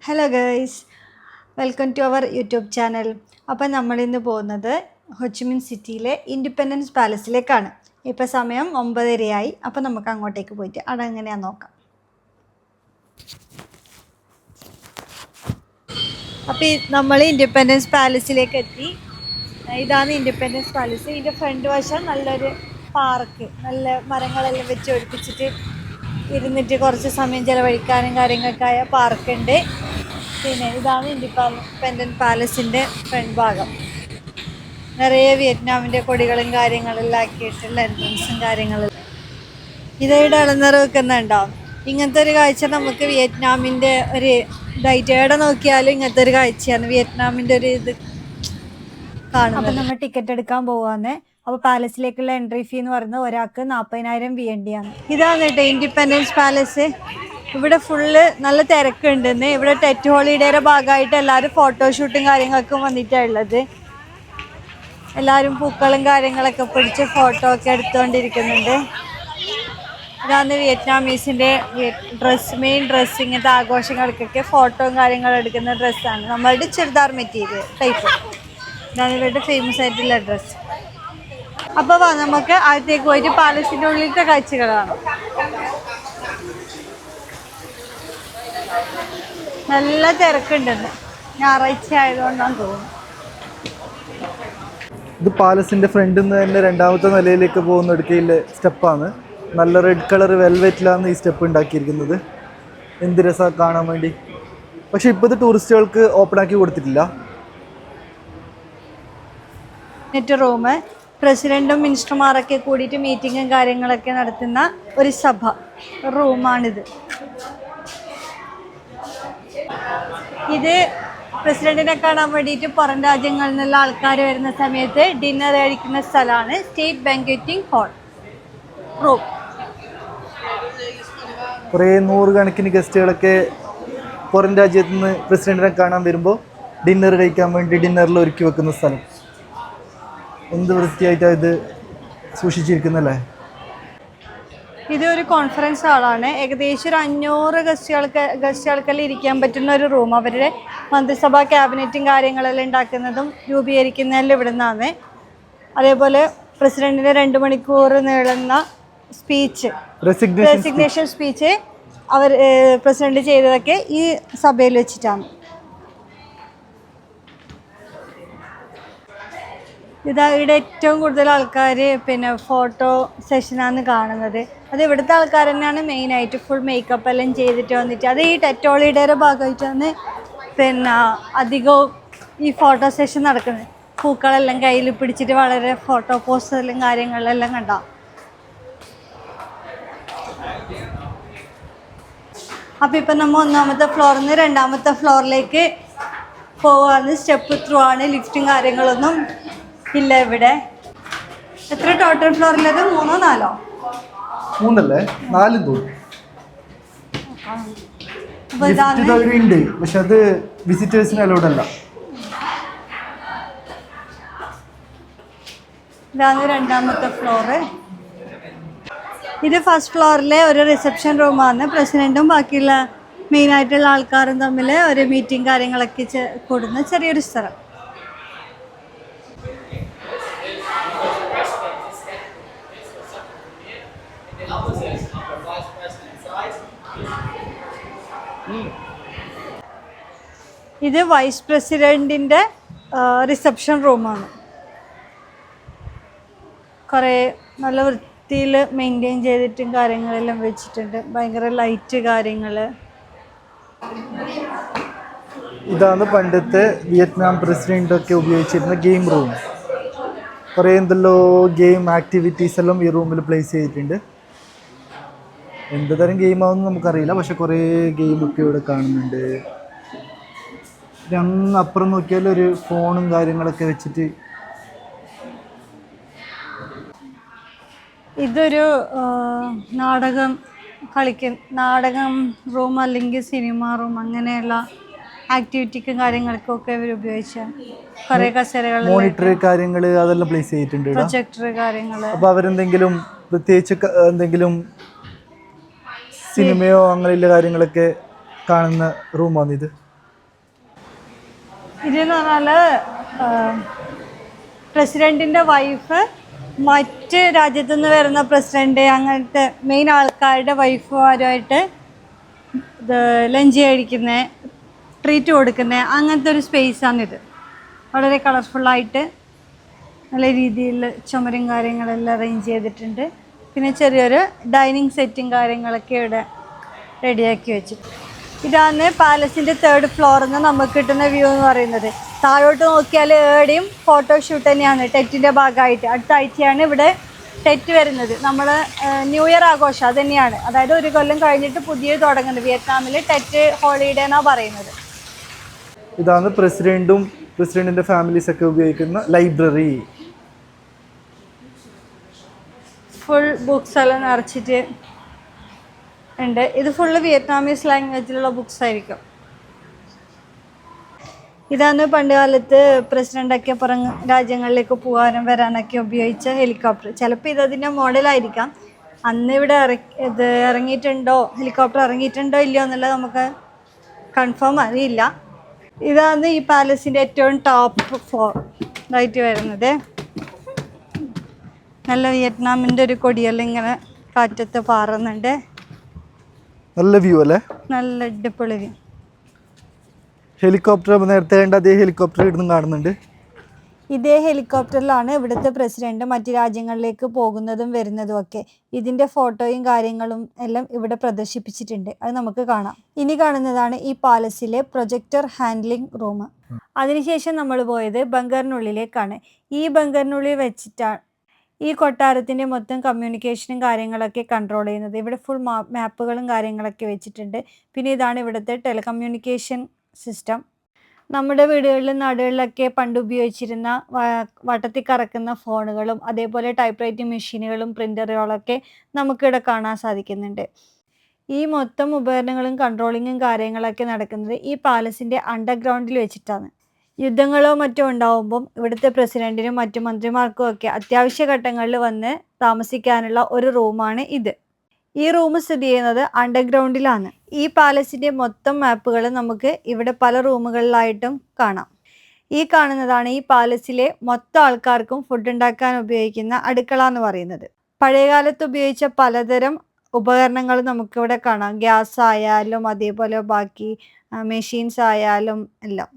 Hello guys, welcome to our YouTube channel. അപ്പം നമ്മളിന്ന് പോകുന്നത് ഹൊച്ചിമിൻ സിറ്റിയിലെ ഇൻഡിപെൻഡൻസ് പാലസിലേക്കാണ്. ഇപ്പോൾ സമയം 9:30 അപ്പം നമുക്ക് അങ്ങോട്ടേക്ക് പോയിട്ട് അവിടെ എങ്ങനെയാണെന്ന് നോക്കാം. അപ്പോൾ നമ്മൾ ഇൻഡിപെൻഡൻസ് പാലസിലേക്ക് എത്തി. ഇതാണ് ഇൻഡിപെൻഡൻസ് പാലസ്. ഇതിൻ്റെ ഫ്രണ്ട് വശം നല്ലൊരു പാർക്ക്, നല്ല മരങ്ങളെല്ലാം വെച്ച് ഒഴിപ്പിച്ചിട്ട് ഇരുന്നിട്ട് കുറച്ച് സമയം ചിലവഴിക്കാനും കാര്യങ്ങൾക്കായ പാർക്കുണ്ട്. പിന്നെ ഇതാണ് ഇൻഡിപെൻഡൻസ് പാലസിൻ്റെ ഫ്രണ്ട് ഭാഗം. നിറയെ വിയറ്റ്നാമിൻ്റെ കൊടികളും കാര്യങ്ങളെല്ലാം ആക്കിയിട്ടുള്ള എൻട്രൻസും കാര്യങ്ങളും. ഇതവിടെ ഇളനിറ വെക്കുന്നുണ്ടാവും. ഇങ്ങനത്തെ ഒരു കാഴ്ച നമുക്ക് വിയറ്റ്നാമിൻ്റെ ഒരു ഇതായിട്ട് എവിടെ നോക്കിയാലും ഇങ്ങനത്തെ ഒരു കാഴ്ചയാണ് വിയറ്റ്നാമിൻ്റെ ഒരു ഇത് കാണുന്നത്. അപ്പം നമ്മൾ ടിക്കറ്റ് എടുക്കാൻ പോവാന്ന്. അപ്പോൾ പാലസിലേക്കുള്ള എൻട്രി ഫീ എന്ന് പറയുന്നത് ഒരാൾക്ക് 40,000 VND. ഇതാണ് കേട്ടോ ഇൻഡിപെൻഡൻസ് പാലസ്. ഇവിടെ ഫുള്ള് നല്ല തിരക്കുണ്ടെന്ന്. ഇവിടെ ടെറ്റ് ഹോളിഡേയുടെ ഭാഗമായിട്ട് എല്ലാവരും ഫോട്ടോഷൂട്ടും കാര്യങ്ങൾക്കും വന്നിട്ടാണ് ഉള്ളത്. എല്ലാവരും പൂക്കളും കാര്യങ്ങളൊക്കെ പിടിച്ച് ഫോട്ടോ ഒക്കെ എടുത്തുകൊണ്ടിരിക്കുന്നുണ്ട്. ഇതാണ് വിയറ്റ്നാമീസിൻ്റെ മെയിൻ ഡ്രസ്സ്. ഇങ്ങനത്തെ ആഘോഷങ്ങൾക്കൊക്കെ ഫോട്ടോയും കാര്യങ്ങളും എടുക്കുന്ന ഡ്രസ്സാണ്. നമ്മളുടെ ചുരിദാർ മെറ്റീരിയൽ ടൈപ്പ്. ഇതാണ് ഇവരുടെ ഫേമസ് ആയിട്ടുള്ള ഡ്രസ്സ്. അപ്പോൾ നമുക്ക് അകത്തേക്ക് പോയിട്ട് പാലസിൻ്റെ ഉള്ളിലത്തെ കാഴ്ചകൾ കാണാം. നല്ല തിരക്കുണ്ടെന്ന്, ഞായറാഴ്ച ആയതുകൊണ്ടാണ് തോന്നുന്നു. ഇത് പാലസിൻ്റെ ഫ്രണ്ടിൽ നിന്ന് തന്നെ രണ്ടാമത്തെ നിലയിലേക്ക് പോകുന്ന ഇടുക്കയിലെ സ്റ്റെപ്പാണ്. നല്ല റെഡ് കളർ വെൽവെറ്റിലാണ് ഈ സ്റ്റെപ്പ് ഉണ്ടാക്കിയിരിക്കുന്നത്. എന്ത് രസമാണ് കാണാൻ വേണ്ടി. പക്ഷെ ഇപ്പോൾ ഇത് ടൂറിസ്റ്റുകൾക്ക് ഓപ്പൺ ആക്കി കൊടുത്തിട്ടില്ല. റൂം പ്രസിഡന്റും മിനിസ്റ്റർമാരൊക്കെ കൂടിയിട്ട് മീറ്റിങ്ങും കാര്യങ്ങളൊക്കെ നടത്തുന്ന ഒരു സഭ റൂമാണിത്. ഇത് പ്രസിഡന്റിനെ കാണാൻ വേണ്ടിയിട്ട് പുറം രാജ്യങ്ങളിൽ നിന്നുള്ള ആൾക്കാർ വരുന്ന സമയത്ത് ഡിന്നർ കഴിക്കുന്ന സ്ഥലമാണ്. State banqueting hall room. കുറേ നൂറുകണക്കിന് ഗസ്റ്റുകളൊക്കെ പുറം രാജ്യത്ത് നിന്ന് പ്രസിഡന്റിനെ കാണാൻ വരുമ്പോൾ ഡിന്നർ കഴിക്കാൻ വേണ്ടി ഡിന്നറിൽ ഒരുക്കി വെക്കുന്ന സ്ഥലം. എന്ത് വൃത്തിയായിട്ടാണ് ഇത് സൂക്ഷിച്ചിരിക്കുന്നല്ലേ. ഇതൊരു കോൺഫറൻസ് ഹാളാണ്. ഏകദേശം ഒരു 500 ഗസ്റ്റുകൾക്കെല്ലാം ഇരിക്കാൻ പറ്റുന്ന ഒരു റൂം. അവരുടെ മന്ത്രിസഭാ ക്യാബിനറ്റും കാര്യങ്ങളെല്ലാം ഉണ്ടാക്കുന്നതും രൂപീകരിക്കുന്നതെല്ലാം ഇവിടെ നിന്നാണ്. അതേപോലെ പ്രസിഡന്റിൻ്റെ 2 മണിക്കൂർ നീളുന്ന സ്പീച്ച്, റെസിഗ്നേഷൻ സ്പീച്ച് പ്രസിഡന്റ് ചെയ്തതൊക്കെ ഈ സഭയിൽ വെച്ചിട്ടാണ്. ഇവിടെ ഏറ്റവും കൂടുതൽ ആൾക്കാർ ഫോട്ടോ സെഷനാണ് കാണുന്നത്. അത് ഇവിടുത്തെ ആൾക്കാർ തന്നെയാണ് മെയിനായിട്ട് ഫുൾ മേക്കപ്പ് എല്ലാം ചെയ്തിട്ട് വന്നിട്ട്. അത് ഈ ടെറ്റ് ഹോളിഡേയുടെ ഭാഗമായിട്ടാണ് അധികവും ഈ ഫോട്ടോ സെഷൻ നടക്കുന്നത്. പൂക്കളെല്ലാം കയ്യിൽ പിടിച്ചിട്ട് വളരെ ഫോട്ടോ പോസ്റ്റെല്ലാം കാര്യങ്ങളെല്ലാം കണ്ടാം. അപ്പം ഇപ്പം നമ്മൾ 1ാമത്തെ ഫ്ലോറിൽ നിന്ന് 2ാമത്തെ ഫ്ലോറിലേക്ക് പോവാന്ന്. സ്റ്റെപ്പ് ത്രൂ ആണ്, ലിഫ്റ്റും കാര്യങ്ങളൊന്നും ഇല്ല ഇവിടെ. എത്ര ടോട്ടൽ ഫ്ലോറിലത്? 3 or 4? 3 അല്ലേ, 4 തോന്നുന്നു. ഉണ്ട്, പക്ഷെ അത് വിസിറ്റേഴ്സിന് അലൗഡ് അല്ല. ഇതാണ് 2ാമത്തെ ഫ്ലോറ്. ഇത് ഫസ്റ്റ് ഫ്ലോറിലെ ഒരു റിസപ്ഷൻ റൂമാണ്. പ്രസിഡന്റും ബാക്കിയുള്ള മെയിനായിട്ടുള്ള ആൾക്കാരും തമ്മിൽ ഒരു മീറ്റിംഗ് കാര്യങ്ങളൊക്കെ കൂടുന്ന ചെറിയൊരു സ്ഥലം. ഇത് വൈസ് പ്രസിഡന്റിൻ്റെ റിസപ്ഷൻ റൂമാണ്. കുറേ നല്ല വൃത്തിയിൽ മെയിൻറ്റെയിൻ ചെയ്തിട്ടും കാര്യങ്ങളെല്ലാം വെച്ചിട്ടുണ്ട്. ഭയങ്കര ലൈറ്റ് കാര്യങ്ങൾ. ഇതാണ് പണ്ടത്തെ വിയറ്റ്നാം പ്രസിഡൻ്റൊക്കെ ഉപയോഗിച്ചിരുന്ന ഗെയിം റൂം. കുറേ എന്തെല്ലോ ഗെയിം ആക്ടിവിറ്റീസ് എല്ലാം ഈ റൂമിൽ പ്ലേസ് ചെയ്തിട്ടുണ്ട്. എന്ത് തരം ഗെയിമാണെന്ന് നമുക്കറിയില്ല, പക്ഷെ കുറേ ഗെയിമൊക്കെ ഇവിടെ കാണുന്നുണ്ട്. അങ്ങ് അപ്പുറം നോക്കിയാൽ ഒരു ഫോണും കാര്യങ്ങളൊക്കെ വെച്ചിട്ട്. ഇതൊരു നാടകം റൂം അല്ലെങ്കിൽ സിനിമ റൂം, അങ്ങനെയുള്ള ആക്ടിവിറ്റിക്കും കാര്യങ്ങൾക്കൊക്കെ ഇവർ ഉപയോഗിച്ച കുറേ കസേരകൾ, മോണിറ്റർ കാര്യങ്ങൾ അതെല്ലാം പ്ലേസ് ചെയ്തിട്ടുണ്ട്. പ്രൊജക്ടർ കാര്യങ്ങൾ. അപ്പോൾ അവരെന്തെങ്കിലും പ്രത്യേകിച്ച് എന്തെങ്കിലും സിനിമയോ അങ്ങനെയുള്ള കാര്യങ്ങളൊക്കെ കാണുന്ന റൂമാണിത്. ഇതെന്ന് പറഞ്ഞാൽ പ്രസിഡൻറ്റിൻ്റെ വൈഫ് മറ്റ് രാജ്യത്തു നിന്ന് വരുന്ന പ്രസിഡൻറ്റ് അങ്ങനത്തെ മെയിൻ ആൾക്കാരുടെ വൈഫുമാരുമായിട്ട് ഇത് ലഞ്ച് കഴിക്കുന്നത്, ട്രീറ്റ് കൊടുക്കുന്നത്, അങ്ങനത്തെ ഒരു സ്പേസാണിത്. വളരെ കളർഫുള്ളായിട്ട് നല്ല രീതിയിൽ ചുമരും കാര്യങ്ങളെല്ലാം അറേഞ്ച് ചെയ്തിട്ടുണ്ട്. പിന്നെ ചെറിയൊരു ഡൈനിങ് സെറ്റും കാര്യങ്ങളൊക്കെ ഇവിടെ റെഡിയാക്കി വെച്ചിട്ടുണ്ട്. ഇതാണ് പാലസിൻ്റെ 3rd ഫ്ലോറിൽ നിന്ന് നമുക്ക് കിട്ടുന്ന വ്യൂ എന്ന് പറയുന്നത്. താഴോട്ട് നോക്കിയാൽ ഏടെയും ഫോട്ടോഷൂട്ട് തന്നെയാണ് ടെറ്റിൻ്റെ ഭാഗമായിട്ട്. അടുത്ത ആഴ്ചയാണ് ഇവിടെ ടെറ്റ് വരുന്നത്. നമ്മൾ ന്യൂ ഇയർ ആഘോഷം അത് തന്നെയാണ്. അതായത് ഒരു കൊല്ലം കഴിഞ്ഞിട്ട് പുതിയത് തുടങ്ങുന്നത്. വിയറ്റ്നാമിൽ ടെറ്റ് ഹോളിഡേ എന്നാണ് പറയുന്നത്. ഇതാണ് പ്രസിഡന്റിന്റെ ഫാമിലീസ് ഒക്കെ ഉപയോഗിക്കുന്ന ലൈബ്രറി. ഫുൾ ബുക്സ് എല്ലാം നിറച്ചിട്ട് ഉണ്ട്. ഇത് ഫുള്ള് വിയറ്റ്നാമീസ് ലാംഗ്വേജിലുള്ള ബുക്സ് ആയിരിക്കും. ഇതാണ് പണ്ട് കാലത്ത് പ്രസിഡൻ്റൊക്കെ പുറം രാജ്യങ്ങളിലേക്ക് പോകാനും വരാനൊക്കെ ഉപയോഗിച്ച ഹെലികോപ്റ്റർ. ചിലപ്പോൾ ഇതതിൻ്റെ മോഡലായിരിക്കാം. അന്ന് ഇവിടെ ഇറങ്ങിയിട്ടുണ്ടോ, ഹെലികോപ്റ്റർ ഇറങ്ങിയിട്ടുണ്ടോ ഇല്ലയോ എന്നുള്ളത് നമുക്ക് കൺഫേം അറിയില്ല. ഇതാണ് ഈ പാലസിൻ്റെ ഏറ്റവും ടോപ്പ് ഫ്ലോർ ആയിട്ട് വരുന്നത്. നല്ല വിയറ്റ്നാമിൻ്റെ ഒരു കൊടിയെല്ലാം ഇങ്ങനെ കാറ്റത്ത് പാറുന്നുണ്ട്. നല്ല വ്യൂ അല്ലേ? നല്ല അടിപൊളി വ്യൂ. ഹെലികോപ്റ്റർ നേരത്തെ കണ്ട അതേ ഹെലികോപ്റ്റർ ഇവിടുന്ന് കാണുന്നുണ്ട്. ഇതേ ഹെലികോപ്റ്ററിലാണ് ഇവിടുത്തെ പ്രസിഡന്റ് മറ്റ് രാജ്യങ്ങളിലേക്ക് പോകുന്നതും വരുന്നതും ഒക്കെ. ഇതിൻ്റെ ഫോട്ടോയും കാര്യങ്ങളും എല്ലാം ഇവിടെ പ്രദർശിപ്പിച്ചിട്ടുണ്ട്. അത് നമുക്ക് കാണാം. ഇനി കാണുന്നതാണ് ഈ പാലസിലെ പ്രൊജക്ടർ ഹാൻഡ്ലിംഗ് റൂം. അതിനുശേഷം നമ്മൾ പോയത് ബങ്കറിനുള്ളിലേക്കാണ്. ഈ ബങ്കറിനുള്ളിൽ വെച്ചിട്ടാണ് ഈ കൊട്ടാരത്തിൻ്റെ മൊത്തം കമ്മ്യൂണിക്കേഷനും കാര്യങ്ങളൊക്കെ കൺട്രോൾ ചെയ്യുന്നത്. ഇവിടെ ഫുൾ മാപ്പുകളും കാര്യങ്ങളൊക്കെ വെച്ചിട്ടുണ്ട്. പിന്നെ ഇതാണ് ഇവിടുത്തെ ടെലികമ്മ്യൂണിക്കേഷൻ സിസ്റ്റം. നമ്മുടെ വീടുകളിലും നാടുകളിലൊക്കെ പണ്ട് ഉപയോഗിച്ചിരുന്ന വട്ടത്തിൽ കറക്കുന്ന ഫോണുകളും അതേപോലെ ടൈപ്പ് റൈറ്റിംഗ് മെഷീനുകളും പ്രിൻ്ററുകളൊക്കെ നമുക്കിവിടെ കാണാൻ സാധിക്കുന്നുണ്ട്. ഈ മൊത്തം ഉപകരണങ്ങളും കൺട്രോളിങ്ങും കാര്യങ്ങളൊക്കെ നടക്കുന്നത് ഈ പാലസിൻ്റെ അണ്ടർഗ്രൗണ്ടിൽ വെച്ചിട്ടാണ്. യുദ്ധങ്ങളോ മറ്റോ ഉണ്ടാവുമ്പം ഇവിടുത്തെ പ്രസിഡന്റിനും മറ്റു മന്ത്രിമാർക്കും ഒക്കെ അത്യാവശ്യ ഘട്ടങ്ങളിൽ വന്ന് താമസിക്കാനുള്ള ഒരു റൂമാണ് ഇത്. ഈ റൂം സ്ഥിതി ചെയ്യുന്നത് അണ്ടർഗ്രൗണ്ടിലാണ്. ഈ പാലസിൻ്റെ മൊത്തം മാപ്പുകൾ നമുക്ക് ഇവിടെ പല റൂമുകളിലായിട്ടും കാണാം. ഈ കാണുന്നതാണ് ഈ പാലസിലെ മൊത്തം ആൾക്കാർക്കും ഫുഡ് ഉണ്ടാക്കാൻ ഉപയോഗിക്കുന്ന അടുക്കള എന്ന് പറയുന്നത്. പഴയകാലത്ത് ഉപയോഗിച്ച പലതരം ഉപകരണങ്ങൾ നമുക്കിവിടെ കാണാം. ഗ്യാസ് ആയാലും അതേപോലെ ബാക്കി മെഷീൻസ് ആയാലും എല്ലാം.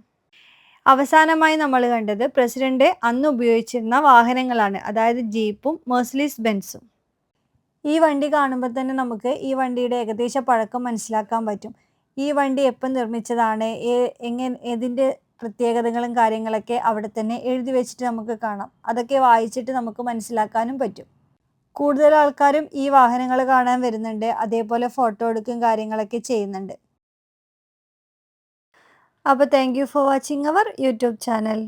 അവസാനമായി നമ്മൾ കണ്ടത് പ്രസിഡന്റ് അന്ന് ഉപയോഗിച്ചിരുന്ന വാഹനങ്ങളാണ്. അതായത് ജീപ്പും മെഴ്സീഡീസ് ബെൻസും. ഈ വണ്ടി കാണുമ്പോൾ തന്നെ നമുക്ക് ഈ വണ്ടിയുടെ ഏകദേശ പഴക്കം മനസ്സിലാക്കാൻ പറ്റും. ഈ വണ്ടി എപ്പം നിർമ്മിച്ചതാണ്, ഏതിൻ്റെ പ്രത്യേകതകളും കാര്യങ്ങളൊക്കെ അവിടെ തന്നെ എഴുതി വെച്ചിട്ട് നമുക്ക് കാണാം. അതൊക്കെ വായിച്ചിട്ട് നമുക്ക് മനസ്സിലാക്കാനും പറ്റും. കൂടുതൽ ആൾക്കാരും ഈ വാഹനങ്ങൾ കാണാൻ വരുന്നുണ്ട്. അതേപോലെ ഫോട്ടോ എടുക്കും കാര്യങ്ങളൊക്കെ ചെയ്യുന്നുണ്ട്. അപ്പോൾ thank you for watching our YouTube channel.